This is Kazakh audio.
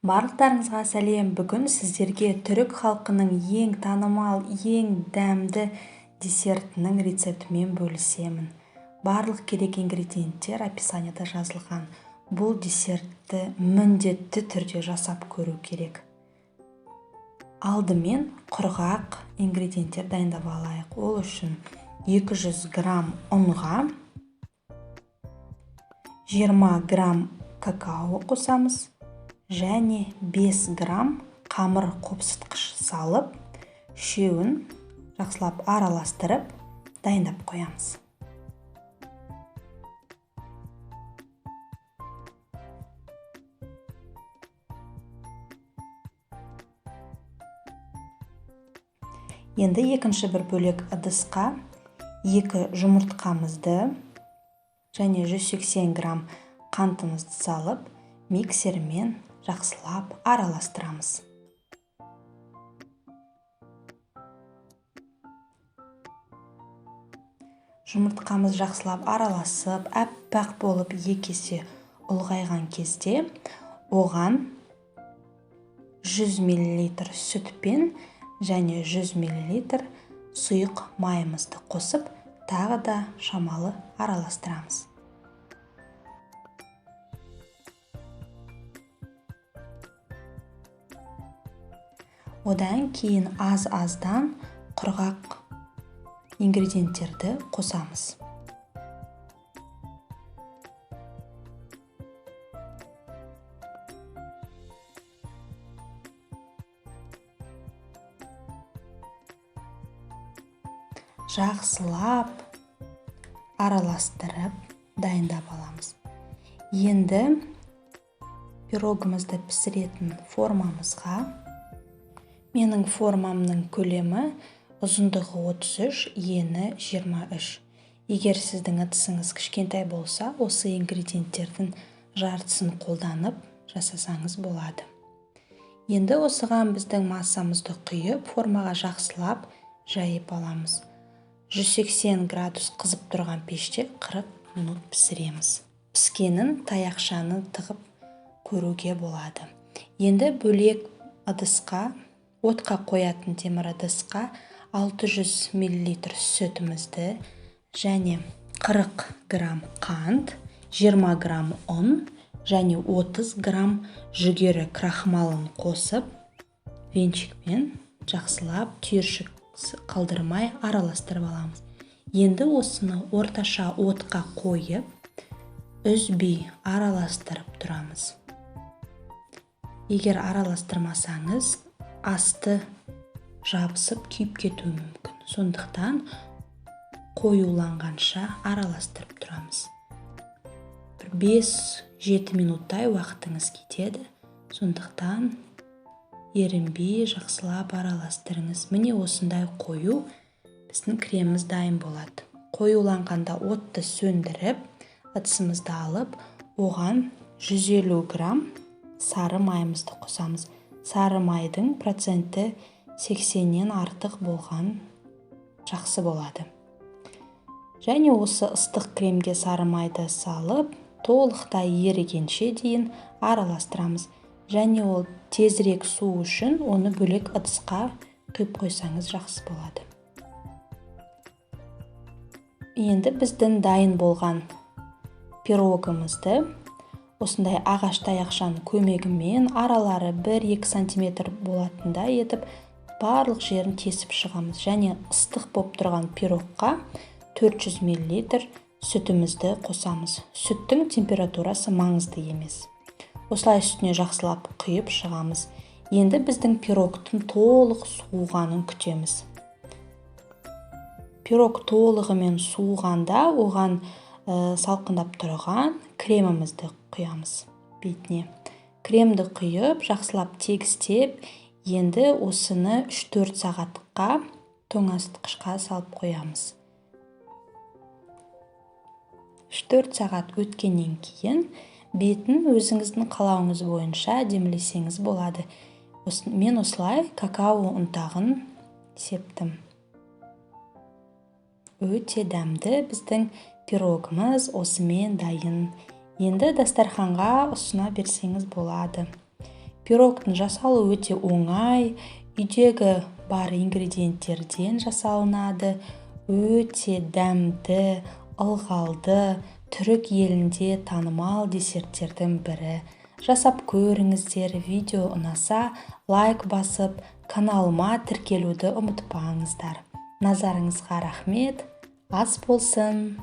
Барлықтарыңызға сәлем. Бүгін сіздерге түрік халқының ең танымал, ең дәмді десертінің рецептімен бөлісемін. Барлық керек ингредиенттер описанияда жазылған. Бұл десертті міндетті түрде жасап көру керек. Алдымен құрғақ ингредиенттер дайындап алайық. Ол үшін 200 грамм ұнға 20 грамм какао қосамыз. Және 5 грамм қамыр қопсытқыш салып, үшеуін жақсылап араластырып, дайындап қоямыз. Енді екінші бір бөлек ыдысқа 2 жұмыртқамызды және 180 грамм қантымызды салып, миксермен жақсылап араластырамыз. Жұмыртқамыз жақсылап араласып, әппақ болып есе ұлғайған кезде, оған 100 мл сүтпен және 100 мл сұйық майымызды қосып, тағы да шамалы араластырамыз. Одан кейін аз-аздан құрғақ ингредиенттерді қосамыз. Жақсылап араластырып дайындап аламыз. Енді пирогымызды пісіретін формамызға, менің формамның көлемі ұзындығы 33, ені 23. Егер сіздің ыдысыңыз кішкентай болса, осы ингредиенттердің жартысын қолданып жасасаңыз болады. Енді осыған біздің массамызды құйып, формаға жақсылап жайып аламыз. 180 градус қызып тұрған пеште 40 минут пісіреміз. Піскенін таяқшаны тығып көруге болады. Енді бөлек ыдысқа, отқа қоятын темір ыдысқа 600 мл сүтімізді және 40 грамм қант, 20 грамм ұн және 30 грамм жүгері крахмалын қосып, венчикпен жақсылап түйіршік қалдырмай араластырып аламыз. Енді осыны орташа отқа қойып, үзбей араластырып тұрамыз. Егер араластырмасаңыз, асты жабысып күйіп кетуі мүмкін. Сондықтан қоюланғанша араластырып тұрамыз. 5-7 минуттай уақытыңыз кетеді. Сондықтан ерінбей жақсылап араластырыңыз. Міне осындай қою біздің креміміз дайын болады. Қоюланғанда отты сөндіріп, ыдысымызды алып, оған 150 грамм сары майымызды қосамыз. Сары майдың проценті 80-нен артық болған жақсы болады. Және осы ыстық кремге сары майды салып, толықтай ерігенше дейін араластырамыз. Және ол тезірек су үшін оны бөлек ыдысқа құйып қойсаңыз жақсы болады. Енді біздің дайын болған пирогымызды осындай ағаш таяқшаның көмегімен аралары 1-2 сантиметр болатындай етіп, барлық жерін тесіп шығамыз. Және ыстық болып тұрған пирогқа 400 мл сүтімізді қосамыз. Сүттің температурасы маңызды емес. Осылай үстіне жақсылап құйып шығамыз. Енді біздің пирогтың толық суығанын күтеміз. Пирог толығымен суығанда оған салқындап тұрған кремімізді құямыз бетіне. Кремді құйып, жақсылап тегістеп, енді осыны 3-4 сағатқа тоңазытқышқа салып қоямыз. 3-4 сағат өткеннен кейін бетін өзіңіздің қалауыңыз бойынша әдемілесеңіз болады. Мен осылай какао ұнтағын септім. Өте дәмді біздің пирогымыз осымен дайын. Енді дастарханға ұсына берсеңіз болады. Пирогтың жасалуы өте оңай, үйдегі бар ингредиенттерден жасалынады. Өте дәмді, ылғалды, түрік елінде танымал десерттердің бірі. Жасап көріңіздер. Видео ұнаса, лайк басып, каналыма тіркелуді ұмытпаңыздар. Назарыңызға рахмет. Ас болсын.